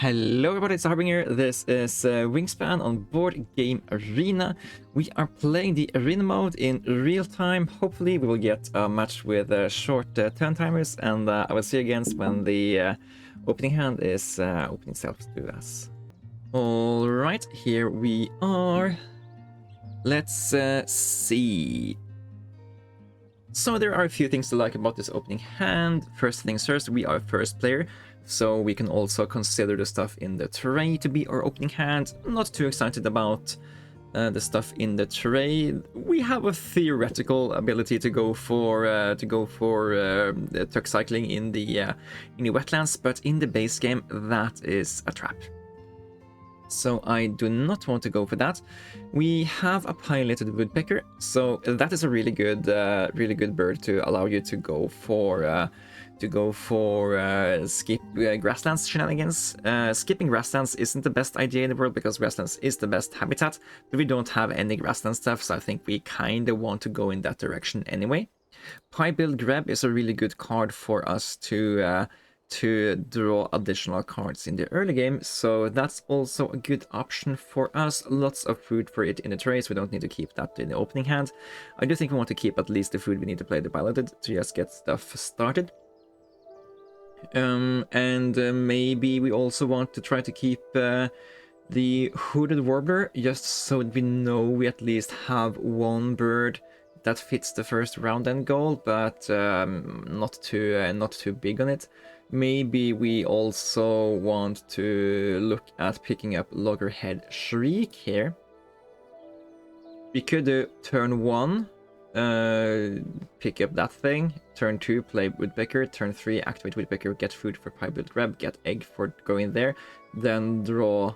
Hello everybody, it's Harbinger. This is Wingspan on Board Game Arena. We are playing the arena mode in real time. Hopefully we will get a match with short turn timers, and I will see you again when the opening hand is opening itself to us. Alright, here we are. Let's see. So there are a few things to like about this opening hand. First things first, we are first player, so we can also consider the stuff in the tray to be our opening hand. Not too excited about the stuff in the tray. We have a theoretical ability to go for tuck cycling in the wetlands, but in the base game that is a trap. So I do not want to go for that. We have a piloted woodpecker, so that is a really good bird to allow you to go for skip grasslands shenanigans. Skipping grasslands isn't the best idea in the world because grasslands is the best habitat, but we don't have any grassland stuff, so I think we kind of want to go in that direction anyway. Pie-build grab is a really good card for us to draw additional cards in the early game, so that's also a good option for us. Lots of food for it in the tray, so we don't need to keep that in the opening hand. I do think we want to keep at least the food we need to play the piloted to just get stuff started. Maybe we also want to try to keep the hooded warbler, just so we know we at least have one bird that fits the first round end goal, but not too big on it. Maybe we also want to look at picking up Loggerhead Shriek here. We could do turn 1, pick up that thing, turn 2, play Woodpecker, turn 3, activate Woodpecker, get food for pie-build grab, get egg for going there, then draw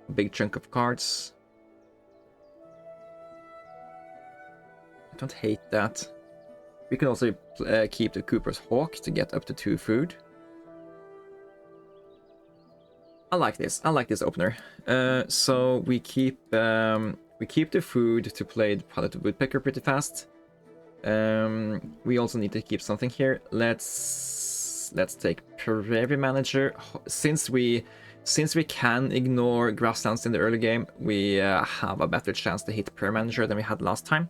a big chunk of cards. I don't hate that. We can also keep the Cooper's Hawk to get up to 2 food. I like this opener. So we keep the food to play the piloted woodpecker pretty fast. We also need to keep something here. Let's take Prairie Manager. Since we can ignore grasslands in the early game, we have a better chance to hit Prairie Manager than we had last time.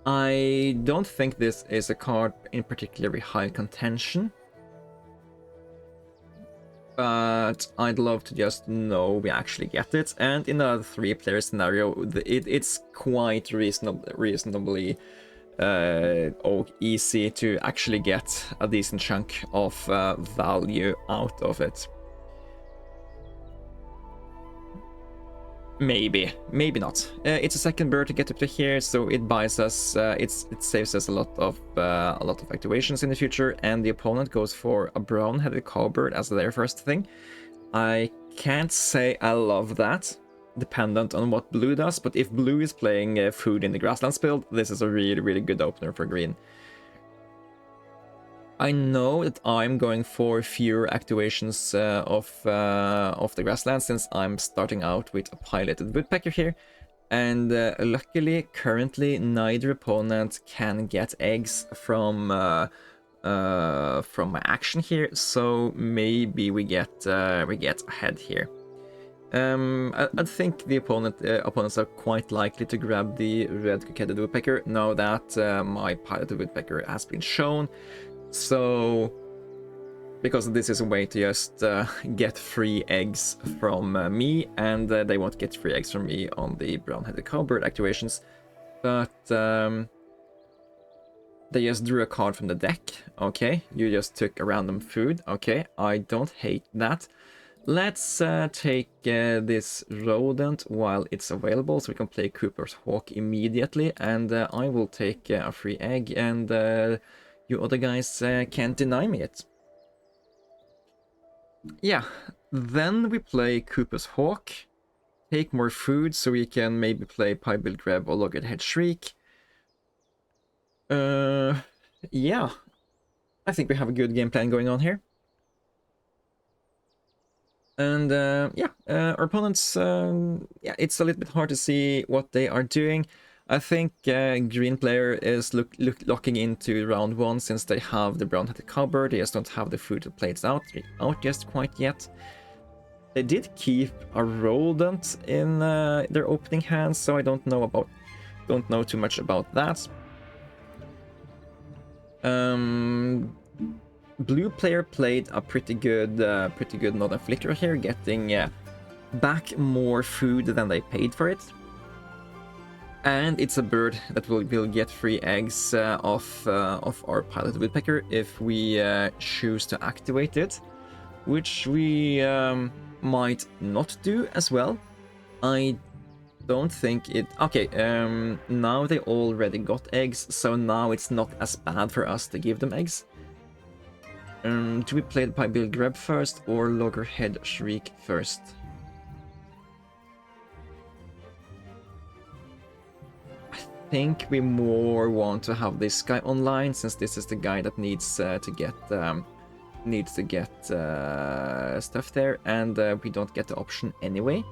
I don't think this is a card in particularly high contention, but I'd love to just know we actually get it. And in a 3-player scenario, it's quite reasonably easy to actually get a decent chunk of value out of it. Maybe not. It's a second bird to get up to here, so it buys us. It saves us a lot of activations in the future. And the opponent goes for a brown-headed cowbird as their first thing. I can't say I love that, dependent on what blue does. But if blue is playing food in the grasslands build, this is a really good opener for green. I know that I'm going for fewer activations of the grasslands since I'm starting out with a piloted woodpecker here, and luckily currently neither opponent can get eggs from my action here, so maybe we get ahead here. I think the opponents are quite likely to grab the red cockaded woodpecker now that my piloted woodpecker has been shown. So, because this is a way to just get free eggs from me, and they won't get free eggs from me on the brown-headed cowbird activations, but they just drew a card from the deck. Okay, you just took a random food. Okay, I don't hate that. Let's take this rodent while it's available, so we can play Cooper's Hawk immediately, and I will take a free egg, and you other guys can't deny me it. Yeah, then we play Cooper's Hawk, take more food so we can maybe play Pie-build grab or Loggerhead Shriek. Yeah, I think we have a good game plan going on here. And our opponents, yeah, it's a little bit hard to see what they are doing. I think green player is locking into round 1 since they have the brown-headed cowbird. They just don't have the food to play it out just quite yet. They did keep a rodent in their opening hand, so I don't know too much about that. Blue player played a pretty good Northern Flicker here, getting back more food than they paid for it. And it's a bird that will get free eggs off our pilot Woodpecker if we choose to activate it, which we might not do as well. I don't think it... Okay, now they already got eggs, so now it's not as bad for us to give them eggs. Do we play the Piebald Grub first or Loggerhead Shriek first? I think we more want to have this guy online, since this is the guy that needs to get stuff there, and we don't get the option anyway.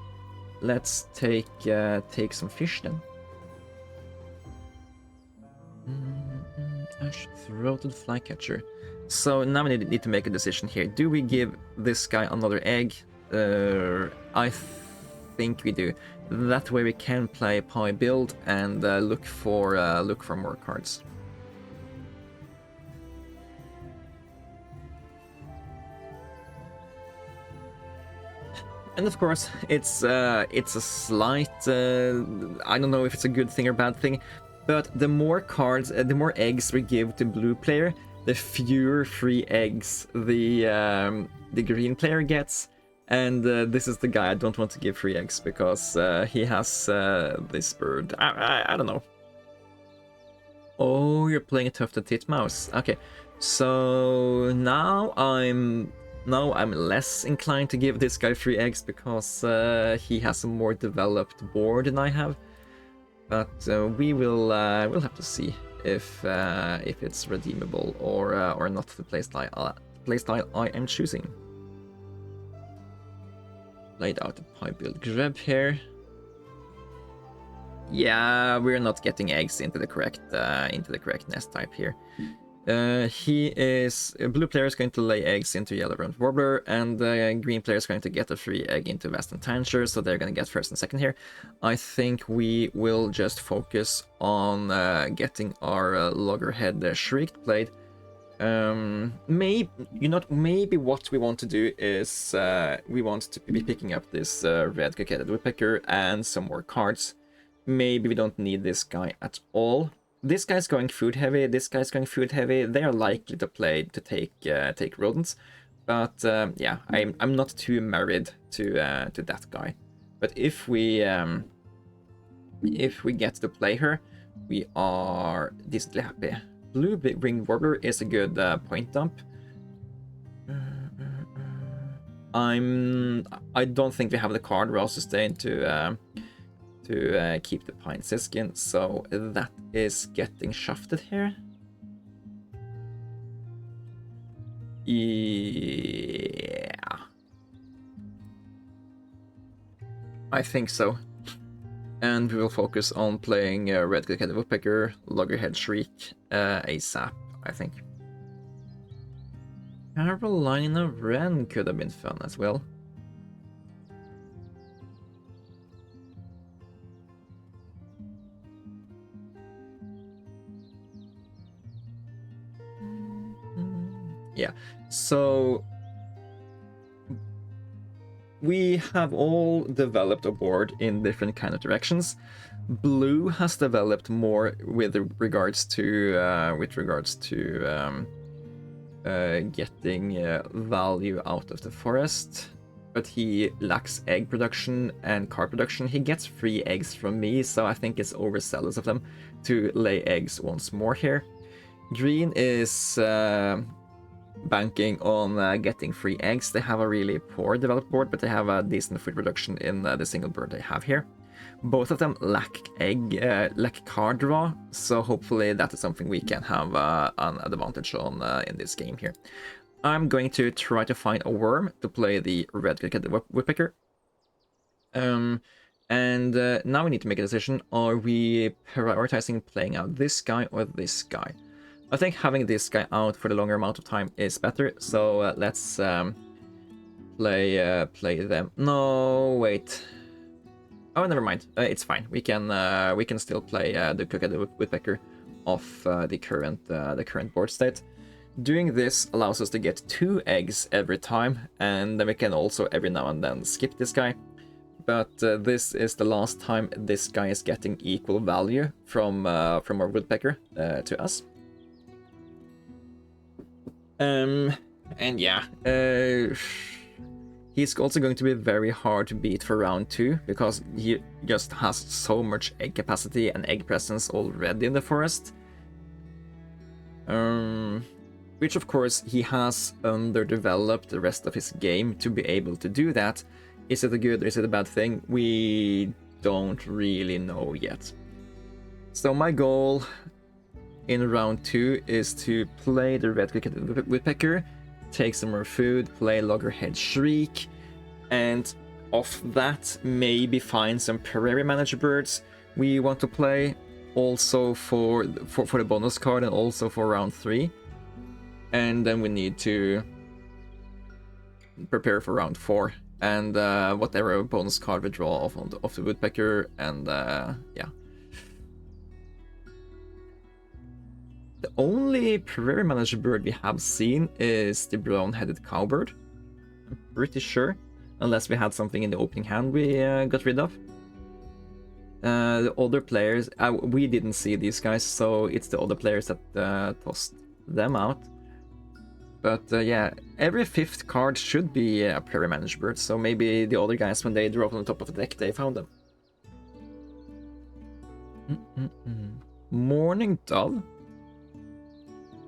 Let's take some fish then. Ash-throated flycatcher. So now we need to make a decision here. Do we give this guy another egg? I think we do. That way we can play pie build and look for more cards. And of course, it's a slight. I don't know if it's a good thing or bad thing, but the more cards, the more eggs we give to blue player, the fewer free eggs the green player gets. And this is the guy I don't want to give free eggs, because he has this bird. I don't know. Oh, you're playing a tufted titmouse. Okay, so now I'm less inclined to give this guy free eggs, because he has a more developed board than I have. But we'll have to see if it's redeemable or not, the playstyle I am choosing. Laid out a Piebald Grub here. Yeah, we're not getting eggs into the correct nest type here. Blue player is going to lay eggs into yellow-rumped warbler, and green player is going to get a free egg into western tanager, so they're going to get first and second here. I think we will just focus on getting our loggerhead shrieked played. Maybe what we want to do is we want to be picking up this red coquetted woodpecker and some more cards. Maybe we don't need this guy at all. This guy's going food heavy. This guy's going food heavy. They are likely to take rodents, but yeah, I'm not too married to that guy. But if we get to play her, we are decently happy. Blue winged warbler is a good point dump. I don't think we have the card Raw sustain to keep the pine siskin, so that is getting shafted here. Yeah, I think so. And we will focus on playing red coquetted woodpecker, loggerhead shriek ASAP, I think. Carolina Wren could have been fun as well. Yeah, so we have all developed a board in different kind of directions. Blue has developed more with regards to getting value out of the forest, but he lacks egg production and card production. He gets free eggs from me, so I think it's overzealous of them to lay eggs once more here. Green is banking on getting free eggs. They have a really poor developed board, but they have a decent food production in the single bird they have here. Both of them lack card draw, so hopefully that is something we can have an advantage on in this game here. I'm going to try to find a worm to play the red coquetted woodpecker. And now we need to make a decision. Are we prioritizing playing out this guy or this guy? I think having this guy out for the longer amount of time is better, so let's play them. No, wait. Oh, never mind. It's fine. We can still play the Cooked Woodpecker off the current board state. Doing this allows us to get 2 eggs every time, and then we can also every now and then skip this guy. But this is the last time this guy is getting equal value from our Woodpecker to us. And yeah, he's also going to be very hard to beat for round 2, because he just has so much egg capacity and egg presence already in the forest. Which of course he has underdeveloped the rest of his game to be able to do that. Is it a good or is it a bad thing? We don't really know yet. So my goal in round 2 is to play the red-crooked woodpecker, take some more food, play loggerhead shriek, and off that maybe find some prairie manager birds we want to play, also for the bonus card and also for round 3. And then we need to prepare for round 4 and whatever bonus card we draw off the woodpecker, and yeah. The only prairie manager bird we have seen is the brown-headed cowbird. I'm pretty sure, unless we had something in the opening hand we got rid of. The other players, we didn't see these guys, so it's the other players that tossed them out. But yeah, every 5th card should be a prairie manager bird, so maybe the other guys, when they drove on the top of the deck, they found them. Morning Dove?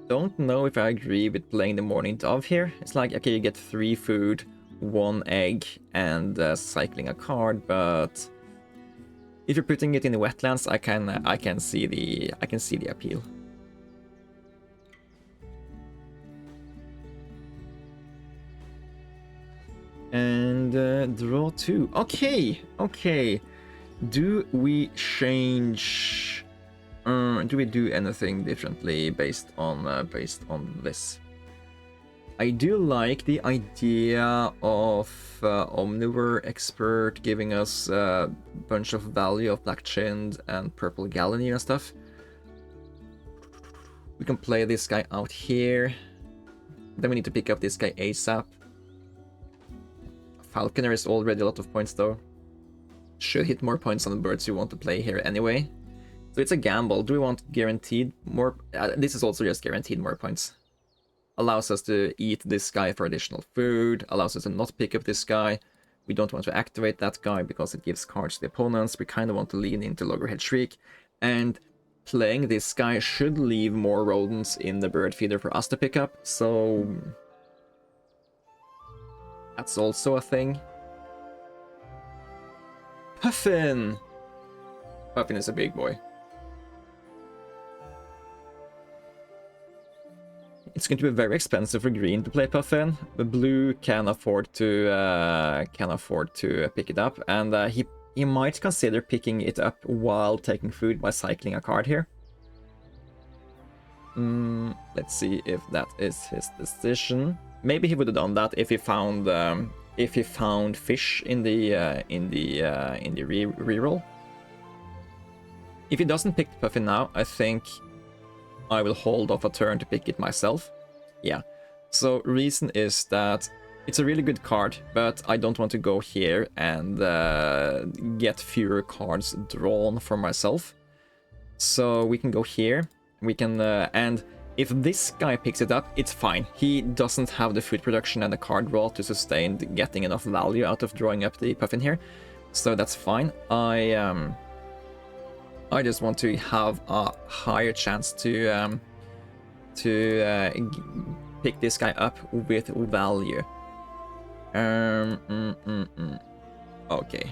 Don't know if I agree with playing the Morning Dove here. It's like, okay, you get 3 food, 1 egg, and cycling a card, but if you're putting it in the wetlands, I can see the appeal. And draw 2. Okay. Do we change? Do we do anything differently based on this? I do like the idea of Omnivore Expert giving us a bunch of value of Black-Chinned and Purple Gallonir and stuff. We can play this guy out here. Then we need to pick up this guy ASAP. Falconer is already a lot of points though. Should hit more points on the birds you want to play here anyway. So it's a gamble. Do we want guaranteed more? This is also just guaranteed more points. Allows us to eat this guy for additional food. Allows us to not pick up this guy. We don't want to activate that guy because it gives cards to the opponents. We kind of want to lean into Loggerhead Shriek. And playing this guy should leave more rodents in the bird feeder for us to pick up. So that's also a thing. Puffin! Puffin is a big boy. It's going to be very expensive for green to play Puffin, but blue can afford to pick it up, and he might consider picking it up while taking food by cycling a card here. Let's see if that is his decision. Maybe he would have done that if he found fish in the reroll. If he doesn't pick the Puffin now, I think I will hold off a turn to pick it myself. Yeah. So reason is that it's a really good card, but I don't want to go here and get fewer cards drawn for myself. So we can go here. We can and if this guy picks it up, it's fine. He doesn't have the food production and the card draw to sustain getting enough value out of drawing up the Puffin here, so that's fine. I just want to have a higher chance to pick this guy up with value. Okay.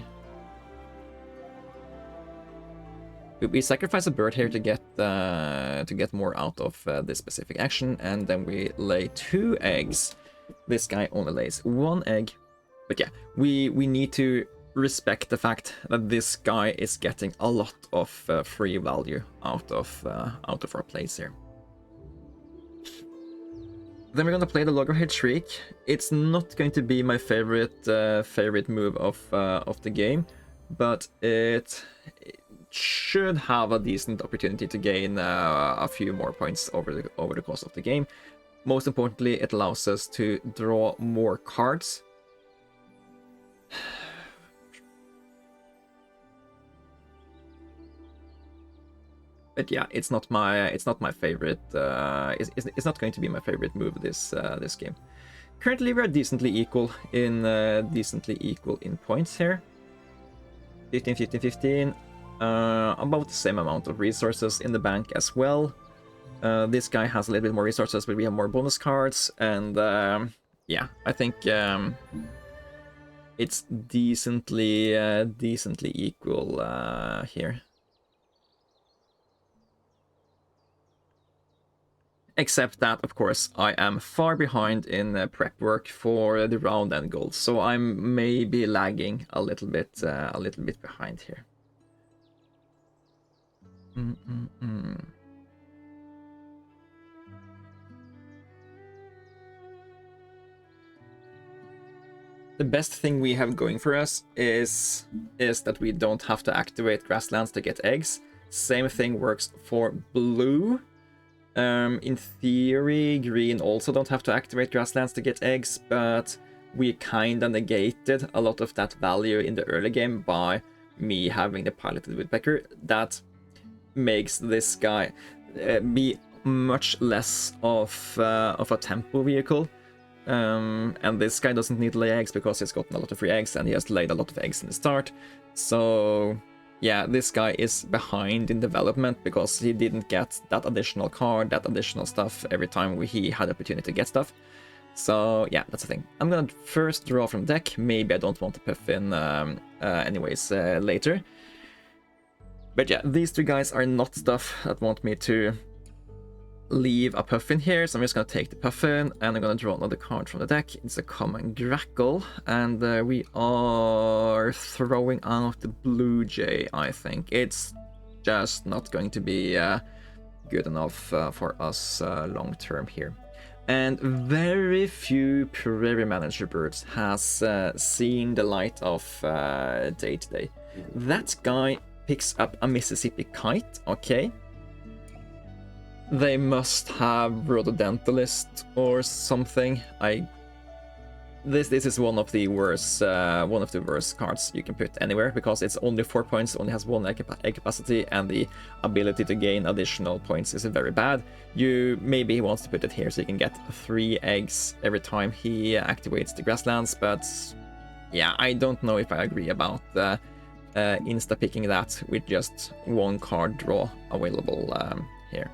We sacrifice a bird here to get more out of this specific action, and then we lay 2 eggs. This guy only lays 1 egg, but yeah, we need to respect the fact that this guy is getting a lot of free value out of our plays here. Then we're gonna play the Loggerhead Shriek. It's not going to be my favorite move of the game, but it should have a decent opportunity to gain a few more points over the course of the game. Most importantly, it allows us to draw more cards. But yeah, it's not my favorite. It's not going to be my favorite move this game. Currently, we are decently equal in points here. 15, 15, 15. About the same amount of resources in the bank as well. This guy has a little bit more resources, but we have more bonus cards, and yeah, I think it's decently equal here. Except that, of course, I am far behind in prep work for the round end goals, so I'm maybe lagging a little bit behind here. The best thing we have going for us is that we don't have to activate grasslands to get eggs. Same thing works for blue. In theory, green also don't have to activate grasslands to get eggs, but we kinda negated a lot of that value in the early game by me having the piloted Woodpecker. That makes this guy be much less of a tempo vehicle. And this guy doesn't need to lay eggs because he's gotten a lot of free eggs and he has laid a lot of eggs in the start. So yeah, this guy is behind in development because he didn't get that additional card, that additional stuff every time he had the opportunity to get stuff. So yeah, that's the thing. I'm gonna first draw from deck. Maybe I don't want to puff in anyways later. But yeah, these two guys are not stuff that want me to leave a puffin here, so I'm just gonna take the puffin and I'm gonna draw another card from the deck. It's a common grackle, and we are throwing out the blue jay. I think it's just not going to be good enough for us long term here. And very few prairie manager birds has seen the light of day today. That guy picks up a Mississippi kite. Okay. They must have Rhododentalist or something. This is one of the worst cards you can put anywhere, because it's only 4 points, only has 1 egg capacity, and the ability to gain additional points is very bad. Maybe he wants to put it here so he can get 3 eggs every time he activates the grasslands, but yeah, I don't know if I agree about insta picking that with just 1 card draw available here.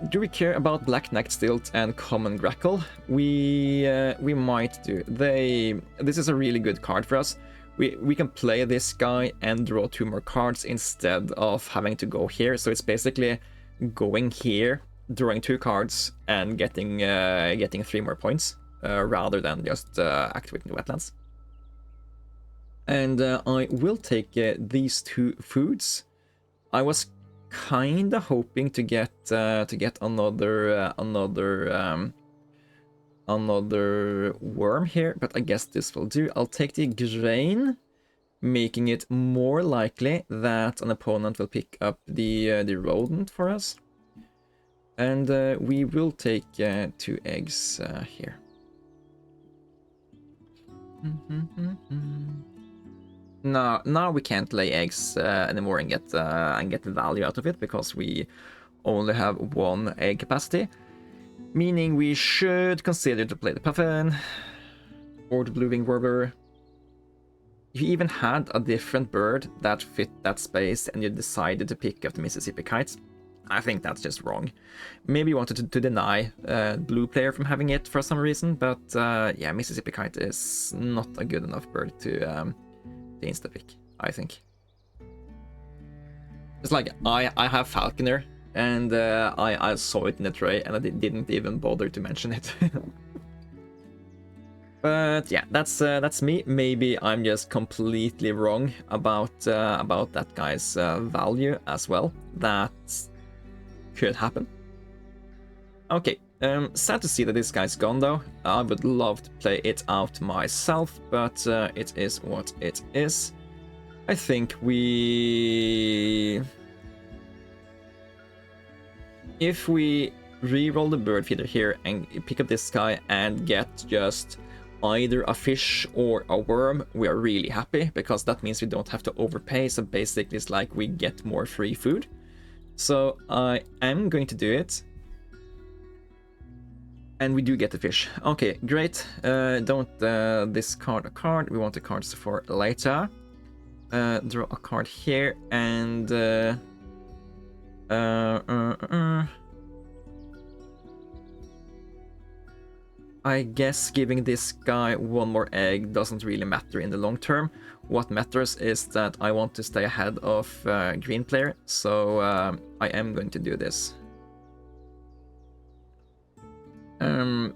Do we care about Black Necked Stilt and Common Grackle? We might do. This is a really good card for us. We can play this guy and draw 2 more cards instead of having to go here. So it's basically going here, drawing 2 cards, and getting 3 more points rather than just activating the wetlands. And I will take these 2 foods. I was kinda hoping to get another worm here, but I guess this will do. I'll take the grain, making it more likely that an opponent will pick up the rodent for us, and we will take 2 eggs here. Now we can't lay eggs anymore and get the value out of it, because we only have 1 egg capacity, meaning we should consider to play the puffin or the blue-winged warbler. If you even had a different bird that fit that space and you decided to pick up the Mississippi kites, I think that's just wrong. Maybe you wanted to deny blue player from having it for some reason, but yeah, Mississippi kite is not a good enough bird to insta-pick, I think. It's like, I have Falconer, and I saw it in the tray, and I didn't even bother to mention it. But yeah, that's me. Maybe I'm just completely wrong about that guy's value as well. That could happen. Okay, Sad to see that this guy's gone though. I would love to play it out myself, but it is what it is. I think if we re-roll the bird feeder here and pick up this guy and get just either a fish or a worm, we are really happy, because that means we don't have to overpay. So basically it's like we get more free food. So I am going to do it. And we do get the fish. Okay, great. Don't discard a card. We want the cards for later. Draw a card here and I guess giving this guy one more egg doesn't really matter in the long term. What matters is that I want to stay ahead of green player, so I am going to do this.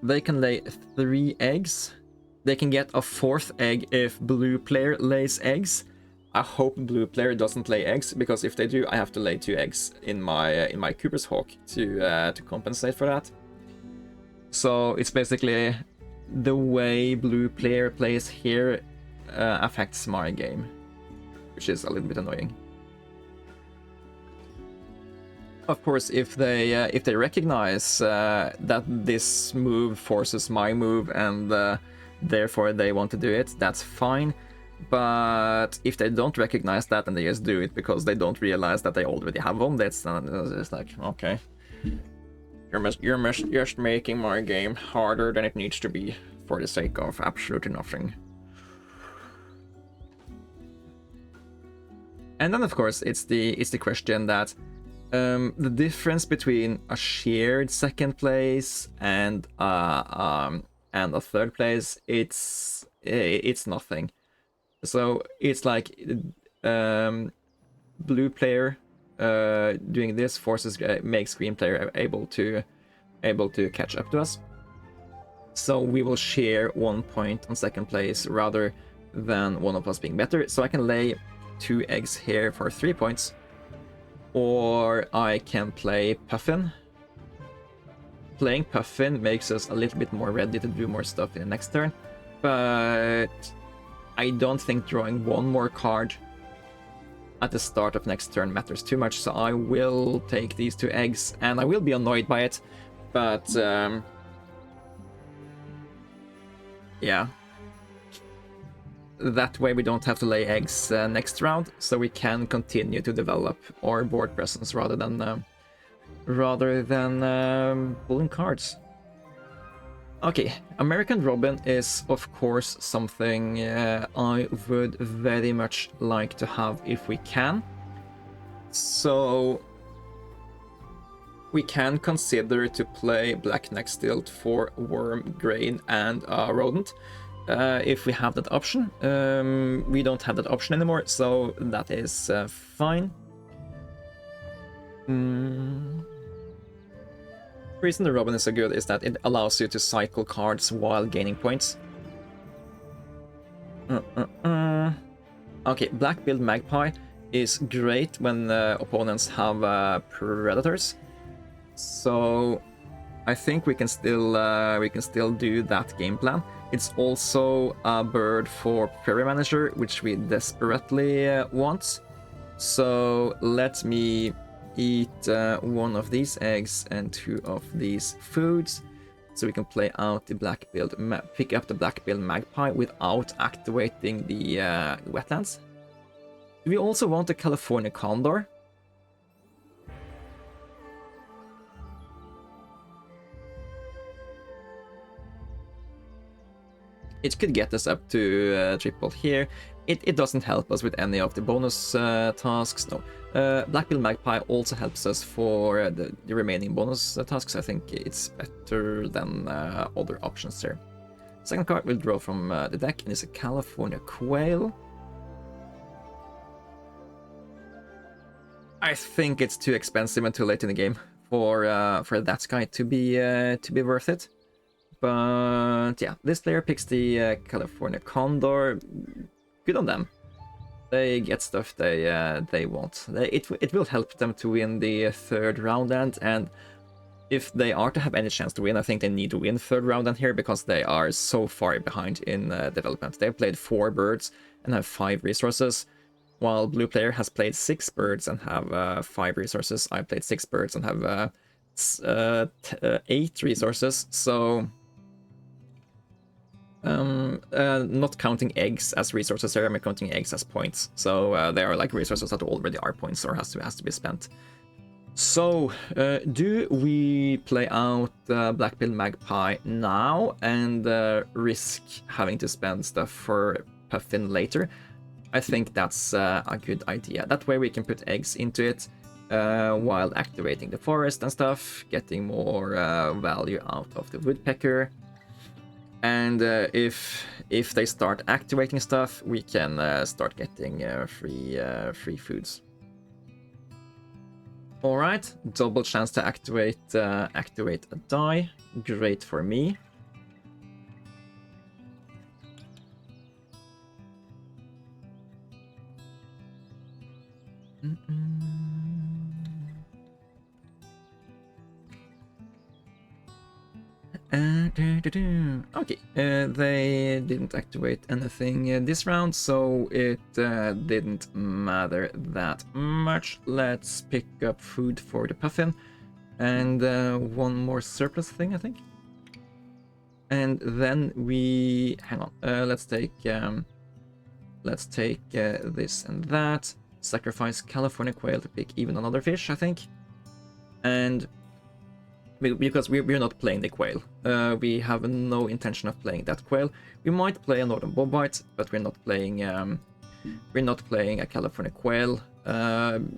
They can lay 3 eggs. They can get a 4th egg if blue player lays eggs. I hope blue player doesn't lay eggs, because if they do, I have to lay 2 eggs in my Cooper's Hawk to compensate for that. So it's basically the way blue player plays here affects my game, which is a little bit annoying. Of course, if they recognize that this move forces my move and therefore they want to do it, that's fine. But if they don't recognize that and they just do it because they don't realize that they already have one, that's it's like, okay, you're just making my game harder than it needs to be for the sake of absolutely nothing. And then of course it's the question that the difference between a shared second place and a 3rd place, it's nothing. So it's like blue player doing this makes green player able to catch up to us. So we will share 1 point on second place rather than one of us being better. So I can lay 2 eggs here for 3 points, or I can play Puffin. Playing Puffin makes us a little bit more ready to do more stuff in the next turn, but I don't think drawing 1 more card at the start of next turn matters too much, so I will take these 2 eggs, and I will be annoyed by it, but yeah. That way we don't have to lay eggs next round, so we can continue to develop our board presence rather than pulling cards. Okay, American Robin is of course something I would very much like to have if we can. So we can consider to play Black Neck Stilt for Worm, Grain, and Rodent. If we have that option. We don't have that option anymore, so that is fine. The reason the Robin is so good is that it allows you to cycle cards while gaining points. Okay, Black-billed Magpie is great when opponents have predators. So I think we can still do that game plan. It's also a bird for Prairie Manager, which we desperately want. So let me eat 1 of these eggs and 2 of these foods, so we can play out the pick up the black-billed magpie without activating the wetlands. Do we also want the California condor? It could get us up to triple here. It doesn't help us with any of the bonus tasks, no. Black-billed Magpie also helps us for the remaining bonus tasks. I think it's better than other options there. Second card we'll draw from the deck, and it's a California Quail. I think it's too expensive and too late in the game for that guy to be worth it. But yeah, this player picks the California Condor. Good on them. They get stuff they want. It will help them to win the 3rd round, and if they are to have any chance to win, I think they need to win third round down here because they are so far behind in development. They've played 4 birds and have 5 resources, while blue player has played 6 birds and have 5 resources. I played 6 birds and have 8 resources, so not counting eggs as resources here, I'm counting eggs as points. So they are like resources that already are points or has to be spent. So, do we play out Blackbill Magpie now and risk having to spend stuff for Puffin later? I think that's a good idea. That way we can put eggs into it while activating the forest and stuff, getting more value out of the Woodpecker. And if they start activating stuff, we can start getting free foods. All right, double chance to activate a die. Great for me. Okay, they didn't activate anything this round, so it didn't matter that much. Let's pick up food for the Puffin and one more surplus thing, I think. And then we hang on. Let's take this and that. Sacrifice California quail to pick even another fish, I think. And because we're not playing the quail. We have no intention of playing that quail. We might play a northern bobwhite, but we're not playing a California quail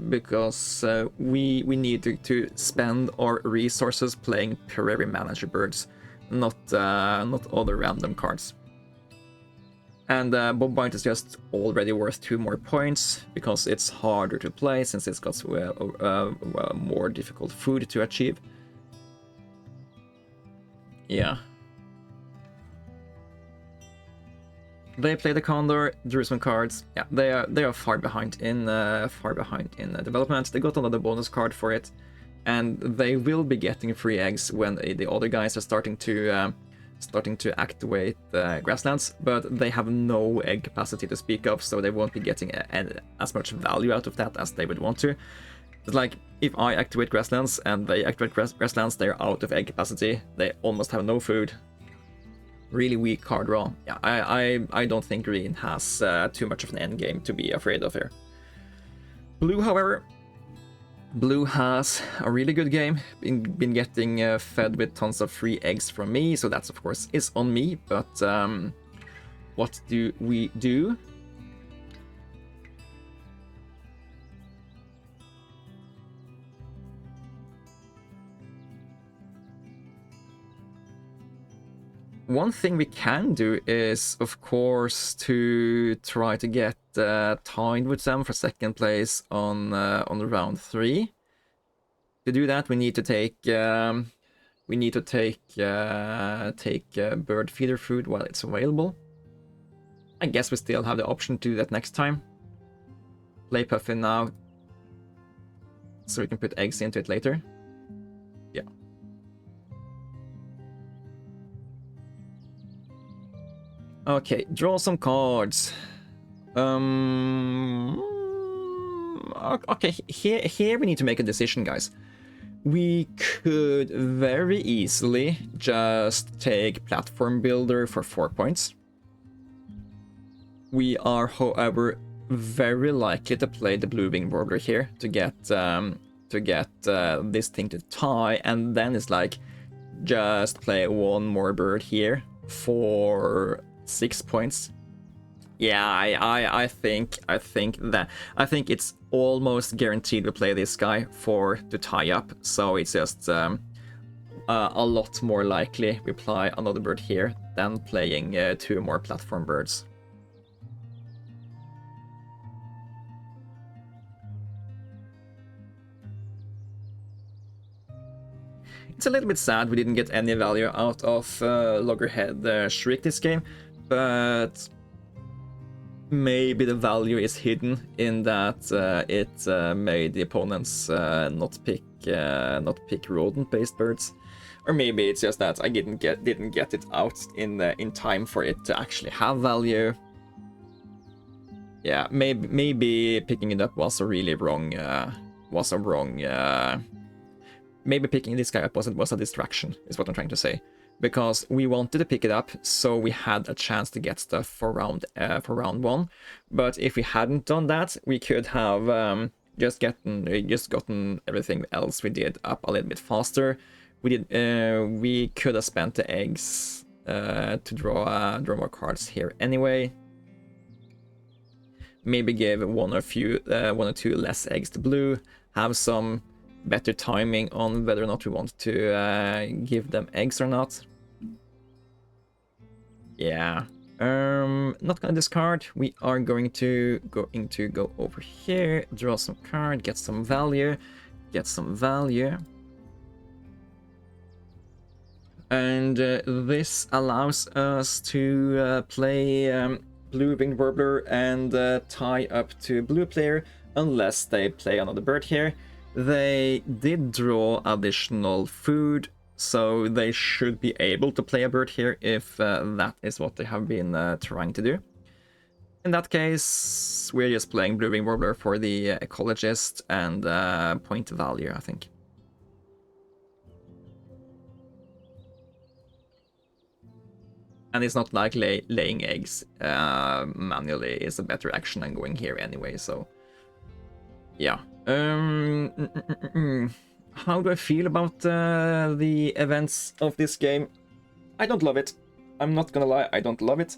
because we need to spend our resources playing prairie manager birds, not other random cards. And bobwhite is just already worth 2 more points because it's harder to play since it's got more difficult food to achieve. Yeah. They play the Condor, drew some cards. Yeah, they are far behind in development. They got another bonus card for it, and they will be getting free eggs when the other guys are starting to activate grasslands. But they have no egg capacity to speak of, so they won't be getting as much value out of that as they would want to. It's like, if I activate grasslands and they activate grasslands, they're out of egg capacity. They almost have no food. Really weak card draw. Yeah, I don't think green has too much of an end game to be afraid of here. Blue, however, blue has a really good game. Been getting fed with tons of free eggs from me, so that's of course is on me. But what do we do? One thing we can do is, of course, to try to get tied with them for second place on round 3. To do that, we need to take bird feeder food while it's available. I guess we still have the option to do that next time. Play Puffin now, so we can put eggs into it later. Yeah. Okay, draw some cards. Okay, here we need to make a decision, guys. We could very easily just take Platform Builder for 4 points. We are, however, very likely to play the Blue Wing Warbler here to get this thing to tie, and then it's like just play one more bird here for 6 points. Yeah, I think it's almost guaranteed we play this guy to tie up, so it's just a lot more likely we play another bird here than playing 2 more platform birds. It's a little bit sad we didn't get any value out of Loggerhead Shriek this game, but maybe the value is hidden in that it made the opponents not pick rodent-based birds, or maybe it's just that I didn't get it out in time for it to actually have value. Yeah, maybe picking it up was a really wrong. Maybe picking this guy up was a distraction, is what I'm trying to say. Because we wanted to pick it up, so we had a chance to get stuff for round 1. But if we hadn't done that, we could have just gotten everything else we did up a little bit faster. We could have spent the eggs to draw more cards here anyway. Maybe give one or two less eggs to blue. Have some better timing on whether or not we want to give them eggs or not. Yeah, not gonna discard. We are going to go over here, draw some card, get some value, and this allows us to play blue winged warbler and tie up to blue player unless they play another bird here. They did draw additional food, so they should be able to play a bird here if that is what they have been trying to do. In that case, we're just playing Blue Wing Warbler for the ecologist and point value, I think. And it's not like laying eggs manually is a better action than going here anyway, so yeah. How do I feel about the events of this game? I don't love it. I'm not gonna lie, I don't love it.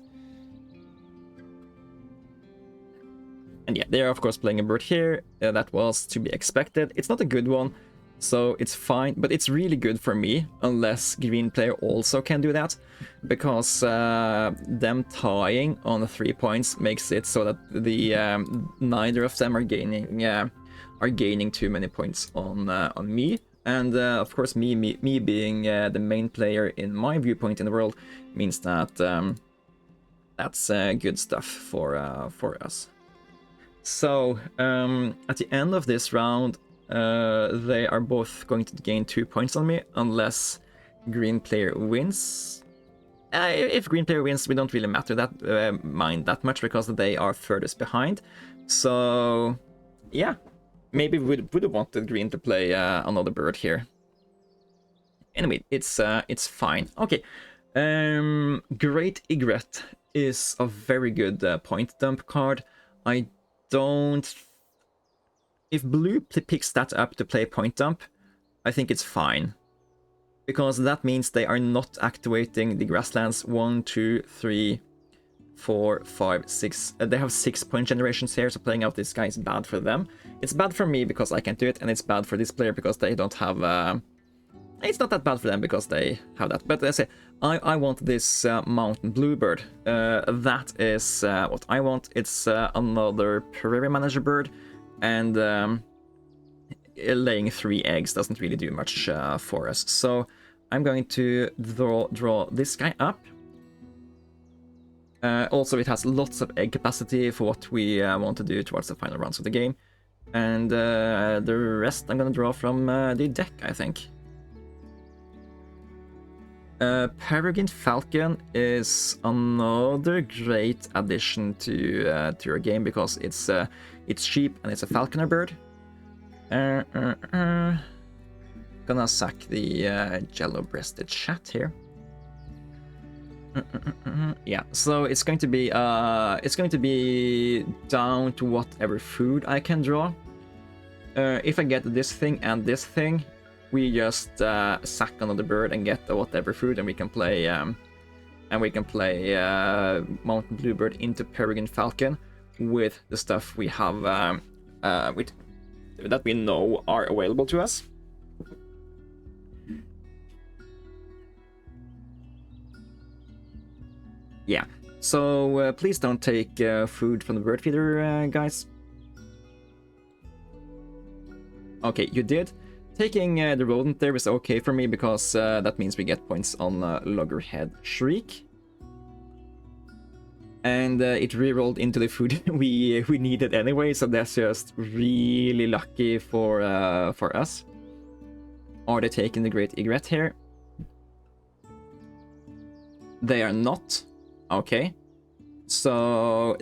And yeah, they are of course playing a bird here. That was to be expected. It's not a good one, so it's fine, but it's really good for me, unless green player also can do that, because them tying on the 3 points makes it so that the neither of them are gaining too many points on me, and of course me being the main player in my viewpoint in the world means that that's good stuff for us. So at the end of this round, they are both going to gain 2 points on me unless green player wins. If green player wins, we don't really mind that much because they are furthest behind. So yeah, maybe we would have wanted green to play another bird here. Anyway, it's fine. Okay, Great Egret is a very good point dump card. If blue picks that up to play point dump, I think it's fine, because that means they are not activating the grasslands 1, 2, 3, 4, 5, 6. They have 6 point generations here, so playing out this guy is bad for them. It's bad for me because I can't do it, and it's bad for this player because they don't have... It's not that bad for them because they have that. But let's say, I want this mountain bluebird. That is what I want. It's another prairie manager bird, and laying 3 eggs doesn't really do much for us. So I'm going to draw this guy up. Also, it has lots of egg capacity for what we want to do towards the final rounds of the game. And the rest I'm going to draw from the deck, I think. Peregrine Falcon is another great addition to your game because it's cheap and it's a falconer bird. Gonna sack the yellow-breasted chat here. Yeah, so it's going to be down to whatever food I can draw. If I get this thing and this thing, we just sack another bird and get whatever food, and we can play Mountain Bluebird into Peregrine Falcon with the stuff we have that we know are available to us. Yeah, so please don't take food from the bird feeder, guys. Okay, you did. Taking the rodent there is okay for me because that means we get points on Loggerhead Shriek. And it re-rolled into the food we needed anyway, so that's just really lucky for us. Are they taking the Great Egret here? They are not. Okay. So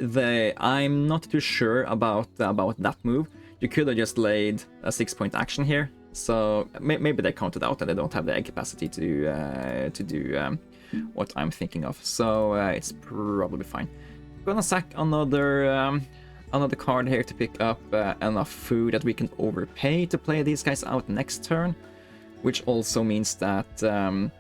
I'm not too sure about that move. You could have just laid a 6-point action here. So maybe they counted out and they don't have the egg capacity to do what I'm thinking of. So it's probably fine. Gonna sack another card here to pick up enough food that we can overpay to play these guys out next turn, which also means that the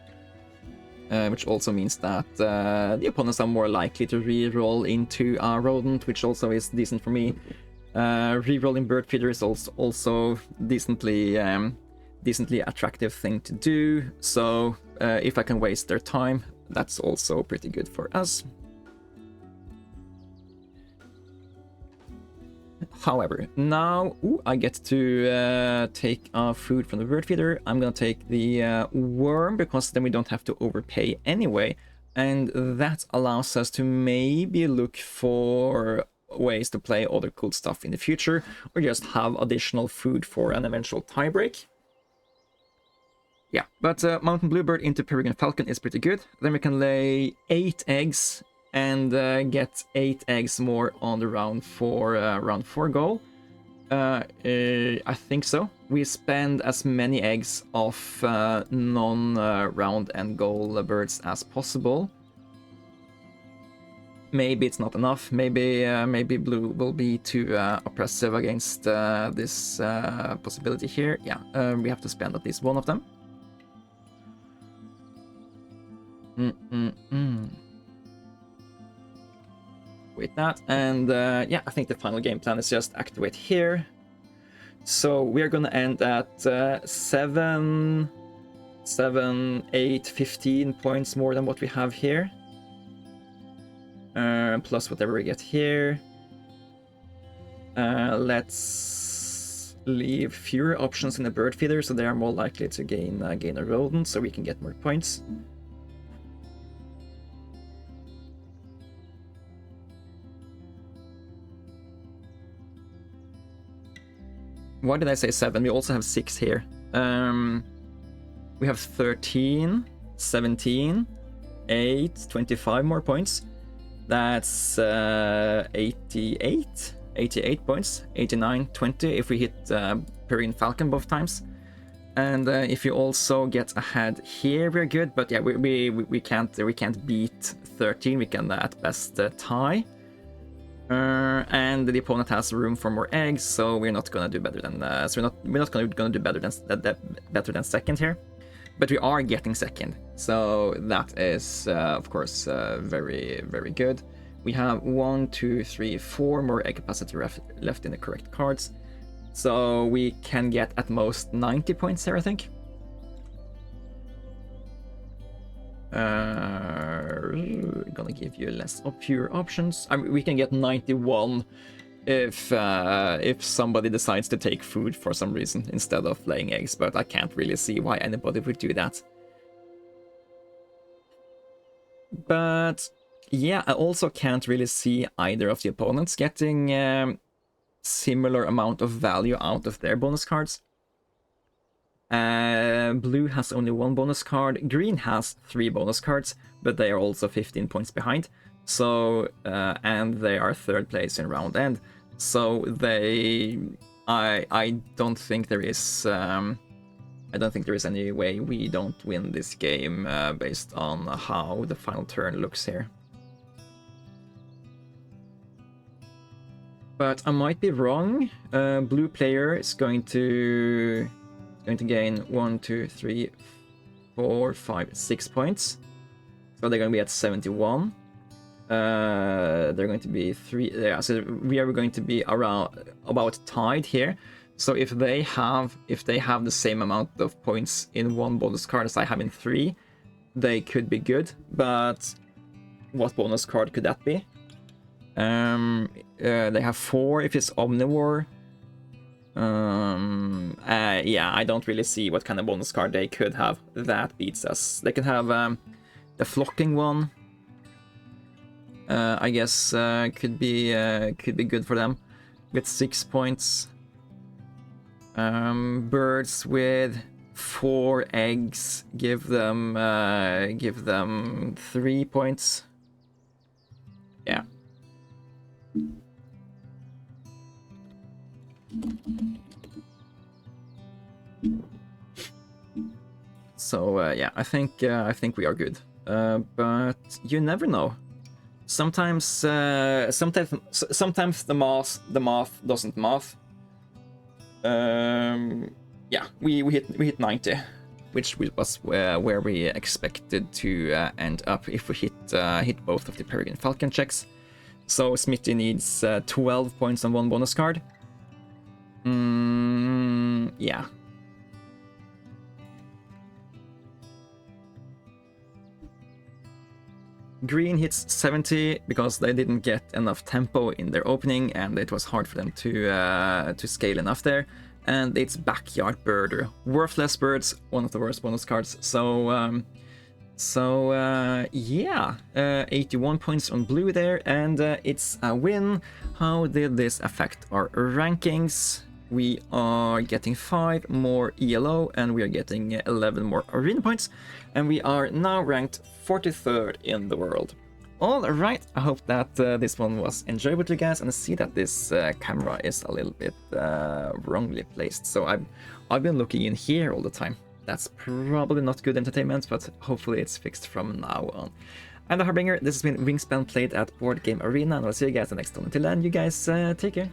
opponents are more likely to re-roll into a rodent, which also is decent for me. Re-rolling bird feeder is also decently attractive thing to do. So if I can waste their time, that's also pretty good for us. However, now I get to take food from the bird feeder. I'm gonna take the worm because then we don't have to overpay anyway, and that allows us to maybe look for ways to play other cool stuff in the future, or just have additional food for an eventual tiebreak. Yeah, but Mountain Bluebird into Peregrine Falcon is pretty good. Then we can lay 8 eggs and get 8 eggs more on the round 4 goal. I think so. We spend as many eggs off non-round and goal birds as possible. Maybe it's not enough. Maybe blue will be too oppressive against this possibility here. Yeah, we have to spend at least one of them. With that, and yeah, I think the final game plan is just activate here. So we are gonna end at 7, 8, 15 points more than what we have here. Plus whatever we get here. Let's leave fewer options in the bird feeder, so they are more likely to gain a rodent, so we can get more points. Why did I say 7? We also have 6 here. We have 13, 17, 8, 25 more points. That's 88 points, 89, 20 if we hit Peregrine Falcon both times. And if you also get ahead here, we're good. But yeah, we can't beat 13. We can at best tie. And the opponent has room for more eggs, so we're not gonna do better than we're not gonna do better than second here, but we are getting second, so that is of course very, very good. We have 1, 2, 3, 4 more egg capacity left in the correct cards, so we can get at most 90 points here, I think. Gonna give you less pure options. I mean, we can get 91 if somebody decides to take food for some reason instead of laying eggs, but I can't really see why anybody would do that. But yeah, I also can't really see either of the opponents getting similar amount of value out of their bonus cards. Blue has only 1 bonus card. Green has 3 bonus cards, but they are also 15 points behind. So, and they are 3rd place in round end. So I don't think there is any way we don't win this game based on how the final turn looks here. But I might be wrong. Blue player is going to gain 1, 2, 3, 4, 5, 6 points. So they're going to be at 71. They're going to be 3. Yeah, so we are going to be about tied here. So if they have the same amount of points in 1 bonus card as I have in 3, they could be good. But what bonus card could that be? They have 4 if it's Omnivore. Yeah, I don't really see what kind of bonus card they could have that beats us. They can have the flocking one. I guess could be good for them with 6 points. Birds with 4 eggs, give them 3 points. Yeah. So yeah, I think we are good. But you never know. Sometimes the math doesn't math. Yeah, we hit 90, which was where we expected to end up if we hit both of the Peregrine Falcon checks. So Smitty needs 12 points on 1 bonus card. Yeah. Green hits 70 because they didn't get enough tempo in their opening, and it was hard for them to scale enough there. And it's Backyard Birder, worthless birds, one of the worst bonus cards. So yeah, 81 points on blue there, and it's a win. How did this affect our rankings? We are getting 5 more ELO, and we are getting 11 more arena points, and we are now ranked 43rd in the world. Alright, I hope that this one was enjoyable to you guys, and I see that this camera is a little bit wrongly placed, so I've been looking in here all the time. That's probably not good entertainment, but hopefully it's fixed from now on. I'm the Harbinger, this has been Wingspan played at Board Game Arena, and I'll see you guys the next time. Until then, you guys take care.